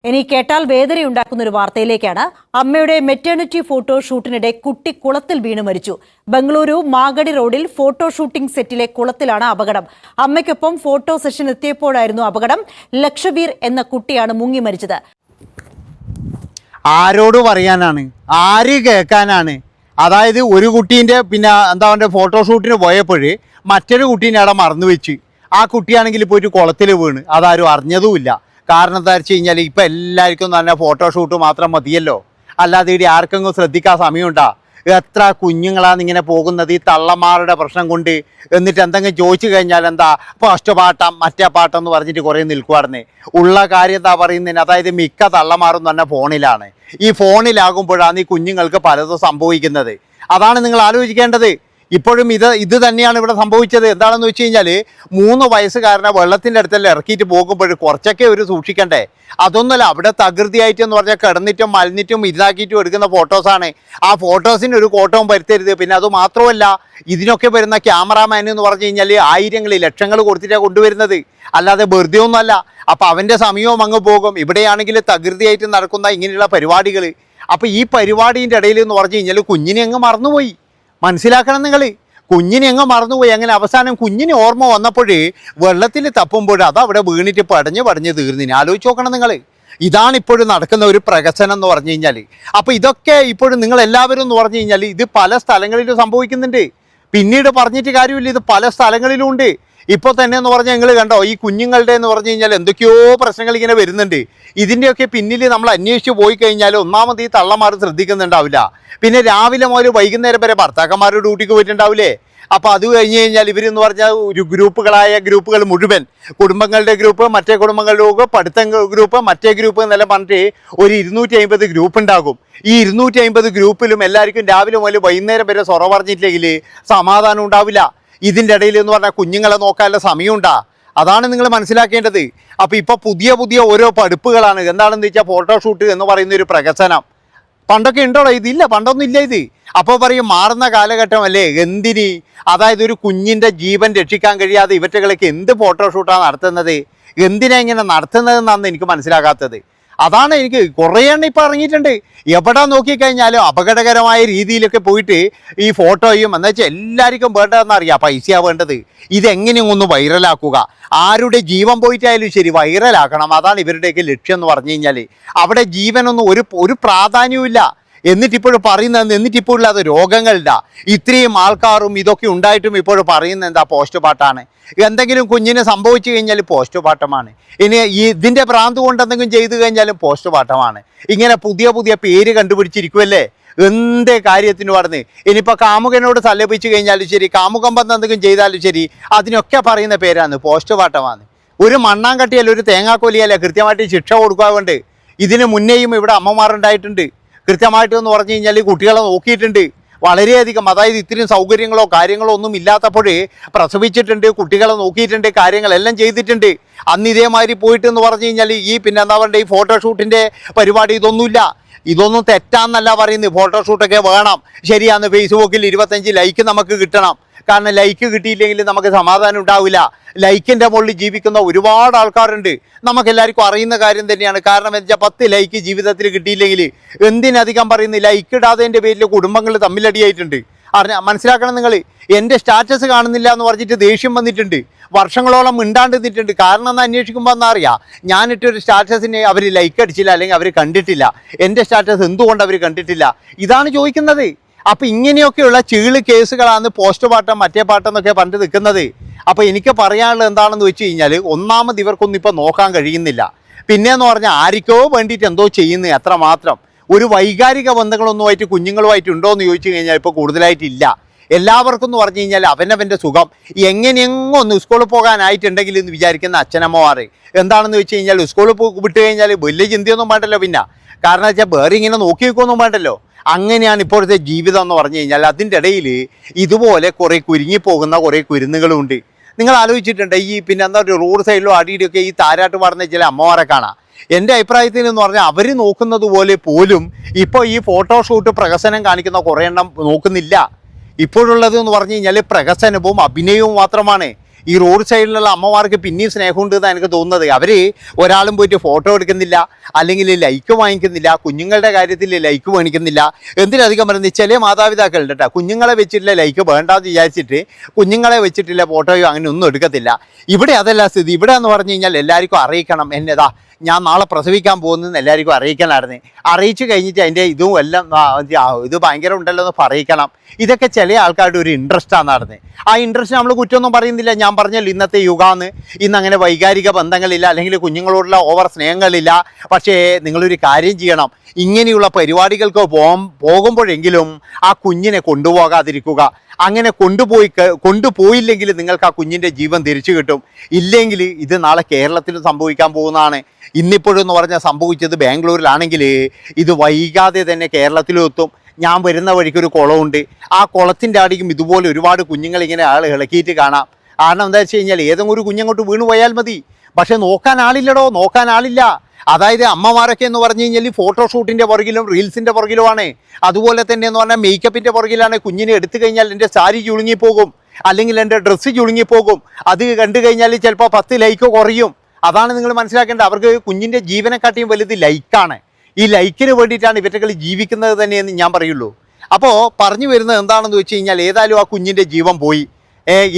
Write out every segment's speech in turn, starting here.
ഇനി കേട്ടാൽ വേദനയുണ്ടാക്കുന്ന ഒരു വാർത്തയിലേക്കാണ്. അമ്മയുടെ മെറ്റേണിറ്റി ഫോട്ടോ ഷൂട്ടിനിടെ കുട്ടി കുളത്തിൽ വീണ് മരിച്ചു. ബംഗളൂരു മാഗടി റോഡിൽ ഫോട്ടോ ഷൂട്ടിംഗ് സെറ്റിലെ കുളത്തിലാണ് അപകടം. അമ്മയ്ക്കൊപ്പം ഫോട്ടോ സെഷൻ എത്തിയപ്പോഴായിരുന്നു അപകടം. ലക്ഷവീർ എന്ന കുട്ടിയാണ് മുങ്ങി മരിച്ചത്. ആരോട് പറയാനാണ്, ആര് കേൾക്കാനാണ്? അതായത് ഒരു കുട്ടീൻ്റെ അവൻ്റെ ഫോട്ടോഷൂട്ടിന് പോയപ്പോൾ മറ്റൊരു കുട്ടീനെ അവിടെ മറന്നു വെച്ച് ആ കുട്ടിയാണെങ്കിൽ പോയിട്ട് കുളത്തിൽ വീണ്. അതാരും അറിഞ്ഞതുമില്ല. കാരണം എന്താ വെച്ച് കഴിഞ്ഞാൽ ഇപ്പം എല്ലാവർക്കും തന്നെ ഫോട്ടോഷൂട്ട് മാത്രം മതിയല്ലോ, അല്ലാതെ ഇവിടെ ആർക്കെങ്കിലും ശ്രദ്ധിക്കാൻ സമയമുണ്ടാ? എത്ര കുഞ്ഞുങ്ങളാണ് ഇങ്ങനെ പോകുന്നത് ഈ തള്ളമാരുടെ പ്രശ്നം കൊണ്ട്. എന്നിട്ട് എന്തെങ്കിലും ചോദിച്ചു കഴിഞ്ഞാൽ എന്താ ഫസ്റ്റ് പാട്ടം മറ്റേ പാട്ടം എന്ന് പറഞ്ഞിട്ട് കുറേ നിൽക്കുവാർന്ന്. ഉള്ള കാര്യം എന്താ പറയുന്നതിന്, അതായത് മിക്ക തള്ളമാരും തന്നെ ഫോണിലാണ്. ഈ ഫോണിലാകുമ്പോഴാണ് ഈ കുഞ്ഞുങ്ങൾക്ക് പലതും സംഭവിക്കുന്നത്. അതാണ് നിങ്ങൾ ആലോചിക്കേണ്ടത്. ഇപ്പോഴും ഇത് തന്നെയാണ് ഇവിടെ സംഭവിച്ചത്. എന്താണെന്ന് വെച്ച് കഴിഞ്ഞാൽ 3 വയസ്സുകാരനെ വെള്ളത്തിൻ്റെ അടുത്തെല്ലാം ഇറക്കിയിട്ട് പോകുമ്പോൾ കുറച്ചൊക്കെ ഒരു സൂക്ഷിക്കണ്ടേ? അതൊന്നുമല്ല, അവിടെ തകൃതിയായിട്ടെന്ന് പറഞ്ഞാൽ കിടന്നിട്ടും മലിഞ്ഞിട്ടും ഇതാക്കിയിട്ടും എടുക്കുന്ന ഫോട്ടോസാണ്. ആ ഫോട്ടോസിന് ഒരു കോട്ടവും വരുത്തരുത്. പിന്നെ അത് മാത്രമല്ല, ഇതിനൊക്കെ വരുന്ന ക്യാമറാമാൻ എന്ന് പറഞ്ഞു കഴിഞ്ഞാൽ ആയിരങ്ങൾ ലക്ഷങ്ങൾ കൊടുത്തിട്ടാണ് കൊണ്ടുവരുന്നത്, അല്ലാതെ വെറുതെ ഒന്നുമല്ല. അപ്പം അവൻ്റെ സമയവും അങ്ങ് പോകും. ഇവിടെയാണെങ്കിൽ തകൃതിയായിട്ട് നടക്കുന്ന ഇങ്ങനെയുള്ള പരിപാടികൾ. അപ്പോൾ ഈ പരിപാടീൻ്റെ ഇടയിൽ എന്ന് പറഞ്ഞു കഴിഞ്ഞാൽ കുഞ്ഞിനെ അങ്ങ് മറന്നുപോയി. മനസ്സിലാക്കണം നിങ്ങൾ, കുഞ്ഞിനെ അങ്ങ് മറന്നുപോയി. അങ്ങനെ അവസാനം കുഞ്ഞിന് ഓർമ്മ വന്നപ്പോൾ വെള്ളത്തിൽ തപ്പുമ്പോൾ അത് അവിടെ വീണിട്ട് പടഞ്ഞ് തീർന്നിന്. ആലോചിച്ച് നോക്കണം നിങ്ങൾ. ഇതാണ് ഇപ്പോഴും നടക്കുന്ന ഒരു പ്രഹസനം എന്ന് പറഞ്ഞു കഴിഞ്ഞാൽ. അപ്പോൾ ഇതൊക്കെ ഇപ്പോഴും നിങ്ങൾ എല്ലാവരും എന്ന് പറഞ്ഞു കഴിഞ്ഞാൽ ഇത് പല സ്ഥലങ്ങളിലും സംഭവിക്കുന്നുണ്ട്. പിന്നീട് പറഞ്ഞിട്ട് കാര്യമില്ല, ഇത് പല സ്ഥലങ്ങളിലും ഉണ്ട്. ഇപ്പോൾ തന്നെ എന്ന് പറഞ്ഞാൽ നിങ്ങൾ കണ്ടോ, ഈ കുഞ്ഞുങ്ങളുടെ എന്ന് പറഞ്ഞു കഴിഞ്ഞാൽ എന്തൊക്കെയോ പ്രശ്നങ്ങൾ ഇങ്ങനെ വരുന്നുണ്ട്. ഇതിൻ്റെയൊക്കെ പിന്നിൽ നമ്മൾ അന്വേഷിച്ച് പോയി കഴിഞ്ഞാൽ ഒന്നാമത് ഈ തള്ളമാർ ശ്രദ്ധിക്കുന്നുണ്ടാവില്ല. പിന്നെ രാവിലെ മുതൽ വൈകുന്നേരം വരെ ഭർത്താക്കന്മാർ ഡ്യൂട്ടിക്ക് പോയിട്ടുണ്ടാവില്ലേ. അപ്പോൾ അത് കഴിഞ്ഞ് കഴിഞ്ഞാൽ ഇവരെന്ന് പറഞ്ഞാൽ ഒരു ഗ്രൂപ്പുകൾ മുഴുവൻ, കുടുംബങ്ങളുടെ ഗ്രൂപ്പ്, മറ്റേ കുടുംബങ്ങളുടെ ഗ്രൂപ്പ്, പഠിത്തം ഗ്രൂപ്പ്, മറ്റേ ഗ്രൂപ്പ് എന്നെല്ലാം പറഞ്ഞിട്ട് ഒരു 250 ഗ്രൂപ്പ് ഉണ്ടാകും. ഈ 250 ഗ്രൂപ്പിലും എല്ലാവർക്കും രാവിലെ മുതൽ വൈകുന്നേരം വരെ സൊറ പറഞ്ഞിട്ടില്ലെങ്കിൽ സമാധാനം ഉണ്ടാവില്ല. ഇതിൻ്റെ ഇടയിൽ എന്ന് പറഞ്ഞാൽ കുഞ്ഞുങ്ങളെ നോക്കാനുള്ള സമയമുണ്ടാ? അതാണ് നിങ്ങൾ മനസ്സിലാക്കേണ്ടത്. അപ്പോൾ ഇപ്പോൾ പുതിയ ഓരോ പഠിപ്പുകളാണ്. എന്താണെന്ന് വെച്ചാൽ ഫോട്ടോഷൂട്ട് എന്ന് പറയുന്ന ഒരു പ്രഹസനം. പണ്ടൊക്കെ ഉണ്ടോളോ? ഇതില്ല, പണ്ടൊന്നും ഇല്ല ഇത്. അപ്പോൾ പറയും മാറുന്ന കാലഘട്ടമല്ലേ, എന്തിന്? അതായത് ഒരു കുഞ്ഞിൻ്റെ ജീവൻ രക്ഷിക്കാൻ കഴിയാതെ ഇവറ്റകളൊക്കെ എന്ത് ഫോട്ടോഷൂട്ടാണ് നടത്തുന്നത്? എന്തിനാ ഇങ്ങനെ നടത്തുന്നതെന്നാണ് എനിക്ക് മനസ്സിലാകാത്തത്. അതാണ് എനിക്ക് കുറേ എണ്ണം ഇപ്പോൾ ഇറങ്ങിയിട്ടുണ്ട്. എവിടെ നോക്കിക്കഴിഞ്ഞാലും അപകടകരമായ രീതിയിലൊക്കെ പോയിട്ട് ഈ ഫോട്ടോയും എന്ന് വെച്ചാൽ എല്ലാവർക്കും വേണ്ടതെന്നറിയാം, പൈസയാണ് വേണ്ടത്. ഇതെങ്ങനെയും ഒന്ന് വൈറലാക്കുക. ആരുടെ ജീവൻ പോയിട്ടായാലും ശരി വൈറലാക്കണം. അതാണ് ഇവരുടെയൊക്കെ ലക്ഷ്യം എന്ന് പറഞ്ഞു കഴിഞ്ഞാൽ. അവിടെ ജീവനൊന്നും ഒരു പ്രാധാന്യവും. എന്നിട്ടിപ്പോഴും പറയുന്നത്, എന്നിട്ടിപ്പോഴും അത് രോഗങ്ങളുടെ ഇത്രയും ആൾക്കാരും ഇതൊക്കെ ഉണ്ടായിട്ടും ഇപ്പോഴും പറയുന്നത് എന്താ? പോസ്റ്റ് പാട്ടാണ്. എന്തെങ്കിലും കുഞ്ഞിന് സംഭവിച്ചു കഴിഞ്ഞാൽ പോസ്റ്റ് പാട്ടമാണ്. ഇനി ഇതിൻ്റെ ഭ്രാന്ത് കൊണ്ട് എന്തെങ്കിലും ചെയ്തു കഴിഞ്ഞാലും പോസ്റ്റ് പാട്ടമാണ്. ഇങ്ങനെ പുതിയ പേര് കണ്ടുപിടിച്ചിരിക്കുമല്ലേ എന്ത് കാര്യത്തിന് പറഞ്ഞ്. ഇനിയിപ്പോൾ കാമുകനോട് സല്ലപിച്ചു കഴിഞ്ഞാലും ശരി, കാമുകം വന്ന് എന്തെങ്കിലും ചെയ്താലും ശരി, അതിനൊക്കെ പറയുന്ന പേരാണ് പോസ്റ്റ് പാട്ടമാണ്. ഒരു മണ്ണാങ്കട്ടിയല്ല, ഒരു തേങ്ങാക്കൊലിയല്ല കൃത്യമായിട്ട് ശിക്ഷ കൊടുക്കാൻ വേണ്ടി. ഇതിന് മുന്നേയും ഇവിടെ അമ്മമാരുണ്ടായിട്ടുണ്ട്. കൃത്യമായിട്ടെന്ന് പറഞ്ഞു കഴിഞ്ഞാൽ കുട്ടികളെ നോക്കിയിട്ടുണ്ട് വളരെയധികം. അതായത് ഇത്രയും സൗകര്യങ്ങളോ കാര്യങ്ങളോ ഒന്നും ഇല്ലാത്തപ്പോഴേ പ്രസവിച്ചിട്ടുണ്ട്, കുട്ടികളെ നോക്കിയിട്ടുണ്ട്, കാര്യങ്ങളെല്ലാം ചെയ്തിട്ടുണ്ട്. അന്ന് ഇതേമാതിരി പോയിട്ടെന്ന് പറഞ്ഞു കഴിഞ്ഞാൽ ഈ ഈ ഫോട്ടോഷൂട്ടിൻ്റെ പരിപാടി ഇതൊന്നും തെറ്റാന്നല്ല പറയുന്നത്. ഫോട്ടോഷൂട്ടൊക്കെ വേണം, ശരിയാന്ന്. ഫേസ്ബുക്കിൽ 25 ലൈക്ക് നമുക്ക് കിട്ടണം. കാരണം ലൈക്ക് കിട്ടിയില്ലെങ്കിൽ നമുക്ക് സമാധാനം ഉണ്ടാവില്ല. ലൈക്കിൻ്റെ മുകളിൽ ജീവിക്കുന്ന ഒരുപാട് ആൾക്കാരുണ്ട്, നമുക്കെല്ലാവർക്കും അറിയുന്ന കാര്യം തന്നെയാണ്. കാരണം എന്താ വെച്ചാൽ 10 ലൈക്ക് ജീവിതത്തിൽ കിട്ടിയില്ലെങ്കിൽ എന്തിനധികം പറയുന്നത്, ലൈക്ക് ഇടാത്തതിൻ്റെ പേരിൽ കുടുംബങ്ങൾ തമ്മിലടിയായിട്ടുണ്ട്. മനസ്സിലാക്കണം നിങ്ങൾ. എൻ്റെ സ്റ്റാറ്റസ് കാണുന്നില്ല എന്ന് പറഞ്ഞിട്ട് ദേഷ്യം വന്നിട്ടുണ്ട്. വർഷങ്ങളോളം മിണ്ടാണ്ട് നിന്നിട്ടുണ്ട്. കാരണം എന്ന് അന്വേഷിക്കുമ്പോൾ എന്നാ അറിയാം, ഞാനിട്ടൊരു സ്റ്റാറ്റസിനെ അവർ ലൈക്ക് അടിച്ചില്ല, അല്ലെങ്കിൽ അവർ കണ്ടിട്ടില്ല. എൻ്റെ സ്റ്റാറ്റസ് എന്തുകൊണ്ട് അവർ കണ്ടിട്ടില്ല? ഇതാണ് ചോദിക്കുന്നത്. അപ്പം ഇങ്ങനെയൊക്കെയുള്ള ചീള് കേസുകളാണ് പോസ്റ്റ് പാട്ടം മറ്റേ പാട്ടം എന്നൊക്കെ പറഞ്ഞിട്ട് നിൽക്കുന്നത്. അപ്പോൾ എനിക്ക് പറയാനുള്ളത് എന്താണെന്ന് വെച്ച് കഴിഞ്ഞാൽ, ഒന്നാമത് ഇവർക്കൊന്നും ഇപ്പോൾ നോക്കാൻ കഴിയുന്നില്ല. പിന്നെയെന്ന് പറഞ്ഞാൽ ആർക്കോ വേണ്ടിയിട്ട് എന്തോ ചെയ്യുന്നത് അത്രമാത്രം. ഒരു വൈകാരിക ബന്ധങ്ങളൊന്നുമായിട്ട് കുഞ്ഞുങ്ങളുമായിട്ട് ഉണ്ടോ എന്ന് ചോദിച്ചു കഴിഞ്ഞാൽ ഇപ്പോൾ കൂടുതലായിട്ടില്ല. എല്ലാവർക്കും എന്ന് പറഞ്ഞു കഴിഞ്ഞാൽ അവനവൻ്റെ സുഖം. എങ്ങനെയെങ്ങോ ഒന്ന് സ്കൂളിൽ പോകാനായിട്ടുണ്ടെങ്കിൽ എന്ന് വിചാരിക്കുന്ന അച്ഛനമ്മമാർ എന്താണെന്ന് വെച്ച് കഴിഞ്ഞാൽ, സ്കൂളിൽ വിട്ട് കഴിഞ്ഞാൽ വലിയ ചിന്തയൊന്നും വേണ്ടല്ലോ. പിന്നെ കാരണം വെച്ചാൽ വേറെ ഇങ്ങനെ നോക്കി വെക്കൊന്നും വേണ്ടല്ലോ. അങ്ങനെയാണ് ഇപ്പോഴത്തെ ജീവിതം എന്ന് പറഞ്ഞു കഴിഞ്ഞാൽ. അതിൻ്റെ ഇടയിൽ ഇതുപോലെ കുറേ കുരുങ്ങിപ്പോകുന്ന കുറേ കുരുന്നുകളുണ്ട്. നിങ്ങൾ ആലോചിച്ചിട്ടുണ്ട് ഈ ഒരു റോഡ് സൈഡിലോ അടിയിലൊക്കെ ഈ താരാട്ട് പാടുന്ന ചില അമ്മമാരെ കാണാം. എൻ്റെ അഭിപ്രായത്തിൽ എന്ന് പറഞ്ഞാൽ അവർ നോക്കുന്നത് പോലെ പോലും ഇപ്പോൾ ഈ ഫോട്ടോഷൂട്ട് പ്രഹസനം കാണിക്കുന്ന കുറേ എണ്ണം നോക്കുന്നില്ല. ഇപ്പോഴുള്ളത് എന്ന് പറഞ്ഞു കഴിഞ്ഞാൽ പ്രഹസനവും അഭിനയവും മാത്രമാണ്. ഈ റോഡ് സൈഡിലുള്ള അമ്മമാർക്ക് പിന്നെയും സ്നേഹമുണ്ട് എന്നാണ് എനിക്ക് തോന്നുന്നത്. അവർ ഒരാളും പോയിട്ട് ഫോട്ടോ എടുക്കുന്നില്ല, അല്ലെങ്കിൽ ലൈക്ക് വാങ്ങിക്കുന്നില്ല, കുഞ്ഞുങ്ങളുടെ കാര്യത്തിൽ ലൈക്ക് മേടിക്കുന്നില്ല. എന്തിനധികം പറയുന്നത് ചില മാതാപിതാക്കളുണ്ട് കേട്ടോ, കുഞ്ഞുങ്ങളെ വെച്ചിട്ടുള്ള ലൈക്ക് വേണ്ടാന്ന് വിചാരിച്ചിട്ട് കുഞ്ഞുങ്ങളെ വെച്ചിട്ടുള്ള ഫോട്ടോയോ അങ്ങനെ ഒന്നും എടുക്കത്തില്ല. ഇവിടെ അതല്ല സ്ഥിതി. ഇവിടെ എന്ന് പറഞ്ഞു കഴിഞ്ഞാൽ എല്ലാവർക്കും അറിയിക്കണം, എന്നതാ ഞാൻ നാളെ പ്രസവിക്കാൻ പോകുന്നതെന്ന് എല്ലാവർക്കും അറിയിക്കണമായിരുന്നു. അറിയിച്ചു കഴിഞ്ഞിട്ട് അതിൻ്റെ ഇതും എല്ലാം ഇത് ഭയങ്കര ഉണ്ടല്ലോ എന്ന് പറയിക്കണം. ഇതൊക്കെ ചില ആൾക്കാരുടെ ഒരു ഇൻട്രസ്റ്റാണ് നടന്നത്. ആ ഇൻട്രസ്റ്റ് നമ്മൾ കുറ്റമൊന്നും പറയുന്നില്ല. ഞാൻ പറഞ്ഞല്ലോ ഇന്നത്തെ യുഗമാണ്, ഇന്ന് അങ്ങനെ വൈകാരിക ബന്ധങ്ങളില്ല, അല്ലെങ്കിൽ കുഞ്ഞുങ്ങളോടുള്ള ഓവർ സ്നേഹങ്ങളില്ല. പക്ഷേ നിങ്ങളൊരു കാര്യം ചെയ്യണം, ഇങ്ങനെയുള്ള പരിപാടികൾക്ക് പോകുമ്പോഴെങ്കിലും ആ കുഞ്ഞിനെ കൊണ്ടുപോകാതിരിക്കുക. അങ്ങനെ കൊണ്ടുപോയില്ലെങ്കിൽ നിങ്ങൾക്ക് ആ കുഞ്ഞിൻ്റെ ജീവൻ തിരിച്ചു കിട്ടും. ഇല്ലെങ്കിൽ ഇത് നാളെ കേരളത്തിലും സംഭവിക്കാൻ പോകുന്നതാണ്. ഇന്നിപ്പോഴെന്ന് പറഞ്ഞാൽ സംഭവിച്ചത് ബാംഗ്ലൂരിലാണെങ്കിൽ ഇത് വൈകാതെ തന്നെ കേരളത്തിലും എത്തും. ഞാൻ വരുന്ന വഴിക്കൊരു കുളമുണ്ട്, ആ കുളത്തിൻ്റെ അടിക്കും ഇതുപോലെ ഒരുപാട് കുഞ്ഞുങ്ങൾ ഇങ്ങനെ ആൾ ഇളക്കിയിട്ട് കാണാം. കാരണം എന്താ വെച്ച് കഴിഞ്ഞാൽ ഏതെങ്കിലും ഒരു കുഞ്ഞങ്ങോട്ട് വീണ് പോയാൽ മതി, പക്ഷെ നോക്കാൻ ആളില്ലടോ, നോക്കാൻ ആളില്ല. അതായത് അമ്മമാരൊക്കെ എന്ന് പറഞ്ഞു കഴിഞ്ഞാൽ ഫോട്ടോഷൂട്ടിൻ്റെ പുറകിലും റീൽസിൻ്റെ പുറകിലുമാണ്. അതുപോലെ തന്നെ എന്ന് പറഞ്ഞാൽ മേക്കപ്പിൻ്റെ പുറകിലാണ്. കുഞ്ഞിനെ എടുത്തു കഴിഞ്ഞാൽ എൻ്റെ സാരി ചുളുങ്ങിപ്പോകും, അല്ലെങ്കിൽ എൻ്റെ ഡ്രസ്സ് ചുളുങ്ങിപ്പോകും. അത് കണ്ടു കഴിഞ്ഞാൽ ചിലപ്പോൾ 10 ലൈക്ക് കുറയും. അതാണ് നിങ്ങൾ മനസ്സിലാക്കേണ്ടത്. അവർക്ക് കുഞ്ഞിൻ്റെ ജീവനെക്കാട്ടിയും വലുത് ലൈക്കാണ്. ഈ ലൈക്കിന് വേണ്ടിയിട്ടാണ് ഇവറ്റകൾ ജീവിക്കുന്നത് തന്നെയെന്ന് ഞാൻ പറയുള്ളൂ. അപ്പോൾ പറഞ്ഞു വരുന്നത് എന്താണെന്ന് വെച്ച് കഴിഞ്ഞാൽ ഏതായാലും ആ കുഞ്ഞിൻ്റെ ജീവൻ പോയി.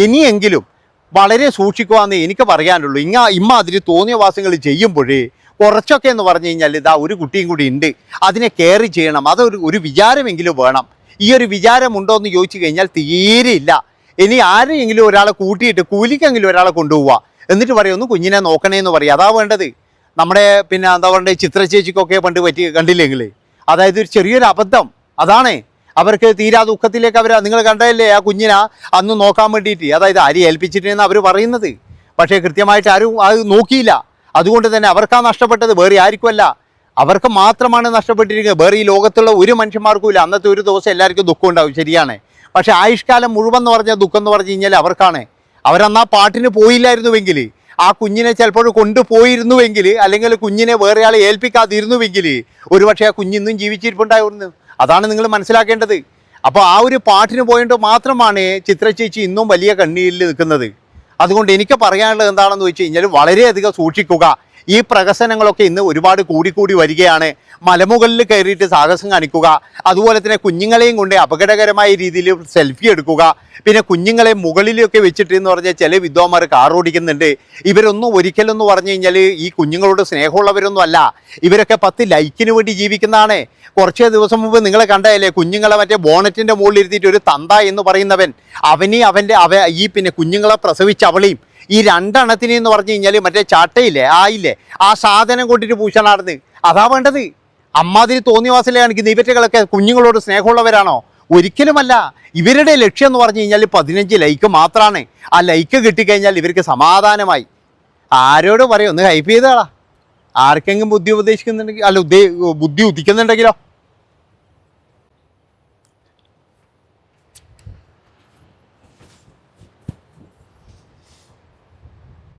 ഇനിയെങ്കിലും വളരെ സൂക്ഷിക്കുവാന്നേ എനിക്ക് പറയാനുള്ളൂ. ഇമ്മാതിരി തോന്നിയ വാസങ്ങൾ ചെയ്യുമ്പോഴേ കുറച്ചൊക്കെ എന്ന് പറഞ്ഞു കഴിഞ്ഞാൽ ഇതാ ഒരു കുട്ടിയും കൂടി ഉണ്ട്, അതിനെ കെയർ ചെയ്യണം. അതൊരു വിചാരമെങ്കിലും വേണം. ഈ ഒരു വിചാരമുണ്ടോ എന്ന് ചോദിച്ചു കഴിഞ്ഞാൽ തീരെ ഇല്ല. ഇനി ആരെയെങ്കിലും ഒരാളെ കൂട്ടിയിട്ട് കൂലിക്കെങ്കിലും ഒരാളെ കൊണ്ടുപോവുക, എന്നിട്ട് പറയുന്നു കുഞ്ഞിനെ നോക്കണേന്ന് പറയുക. അതാ വേണ്ടത്. നമ്മുടെ പിന്നെ എന്താ പറയുക, ചിത്ര ചേച്ചിക്കൊക്കെ പണ്ട് കണ്ടില്ലെങ്കിൽ, അതായത് ഒരു ചെറിയൊരു അബദ്ധം അതാണ്. അവർക്ക് തീരാ ദുഃഖത്തിലേക്ക് നിങ്ങൾ കണ്ടതല്ലേ ആ കുഞ്ഞിനെ അന്ന് നോക്കാൻ വേണ്ടിയിട്ട്, അതായത് അരി ഏൽപ്പിച്ചിട്ടെന്ന് അവർ പറയുന്നത്. പക്ഷേ കൃത്യമായിട്ട് ആരും അത് നോക്കിയില്ല. അതുകൊണ്ട് തന്നെ അവർക്കാ നഷ്ടപ്പെട്ടത്, വേറെ ആർക്കുമല്ല. അവർക്ക് മാത്രമാണ് നഷ്ടപ്പെട്ടിരിക്കുന്നത്. വേറെ ഈ ലോകത്തുള്ള ഒരു മനുഷ്യന്മാർക്കും ഇല്ല. അന്നത്തെ ഒരു ദിവസം എല്ലാവർക്കും ദുഃഖം ഉണ്ടാവും, ശരിയാണ്. പക്ഷേ ആയുഷ്കാലം മുഴുവൻ എന്ന് പറഞ്ഞാൽ ദുഃഖം എന്ന് പറഞ്ഞു കഴിഞ്ഞാൽ അവർക്കാണ്. അവരന്നാ പാട്ടിന് പോയില്ലായിരുന്നുവെങ്കിൽ, ആ കുഞ്ഞിനെ ചിലപ്പോൾ കൊണ്ടുപോയിരുന്നുവെങ്കിൽ, അല്ലെങ്കിൽ കുഞ്ഞിനെ വേറെ ആളെ ഏൽപ്പിക്കാതിരുന്നുവെങ്കിൽ ഒരുപക്ഷെ ആ കുഞ്ഞിന്നും ജീവിച്ചിരിപ്പുണ്ടായിരുന്നു. അതാണ് നിങ്ങൾ മനസ്സിലാക്കേണ്ടത്. അപ്പോൾ ആ ഒരു പാട്ടിന് പോയിട്ട് മാത്രമാണ് ചിത്ര ചേച്ചി ഇന്നും വലിയ കണ്ണീരിൽ നിൽക്കുന്നത്. അതുകൊണ്ട് എനിക്ക് പറയാനുള്ളത് എന്താണെന്ന് വെച്ച് കഴിഞ്ഞാൽ വളരെയധികം സൂക്ഷിക്കുക. ഈ പ്രഹസനങ്ങളൊക്കെ ഇന്ന് ഒരുപാട് കൂടിക്കൂടി വരികയാണ്. മലമുകളിൽ കയറിയിട്ട് സാഹസം കാണിക്കുക, അതുപോലെ തന്നെ കുഞ്ഞുങ്ങളെയും കൊണ്ട് അപകടകരമായ രീതിയിൽ സെൽഫി എടുക്കുക, പിന്നെ കുഞ്ഞുങ്ങളെ മുകളിലൊക്കെ വെച്ചിട്ട് എന്ന് പറഞ്ഞാൽ ചില വിദ്വാന്മാർ കാർ ഓടിക്കുന്നുണ്ട്. ഇവരൊന്നും ഒരിക്കലെന്ന് പറഞ്ഞു കഴിഞ്ഞാൽ ഈ കുഞ്ഞുങ്ങളോട് സ്നേഹമുള്ളവരൊന്നും അല്ല. ഇവരൊക്കെ 10 ലൈക്കിന് വേണ്ടി ജീവിക്കുന്നതാണ്. കുറച്ച് ദിവസം മുമ്പ് നിങ്ങൾ കണ്ടതല്ലേ കുഞ്ഞുങ്ങളെ മറ്റേ ബോണറ്റിൻ്റെ മുകളിൽ ഇരുത്തിയിട്ട് ഒരു തന്ത എന്ന് പറയുന്നവൻ ഈ പിന്നെ കുഞ്ഞുങ്ങളെ പ്രസവിച്ച അവളെയും ഈ 2 എണ്ണത്തിനെ എന്ന് പറഞ്ഞു കഴിഞ്ഞാൽ മറ്റേ ചാട്ടയില്ലേ ആ സാധനം കൊണ്ടിട്ട് പൂശാനാർന്ന്. അതാ വേണ്ടത്. അമ്മാതിരി തോന്നിയവാസലെ കാണിക്കുന്ന ഇവറ്റകളൊക്കെ കുഞ്ഞുങ്ങളോട് സ്നേഹമുള്ളവരാണോ? ഒരിക്കലുമല്ല. ഇവരുടെ ലക്ഷ്യം എന്ന് പറഞ്ഞു കഴിഞ്ഞാൽ 15 ലൈക്ക് മാത്രമാണ്. ആ ലൈക്ക് കിട്ടിക്കഴിഞ്ഞാൽ ഇവർക്ക് സമാധാനമായി. ആരോട് പറയും, ഒന്ന് ഹൈപ്പ് ചെയ്താളാ. ആർക്കെങ്കിലും ബുദ്ധി ഉപദേശിക്കുന്നുണ്ടെങ്കിൽ, ബുദ്ധി ഉദിക്കുന്നുണ്ടെങ്കിലോ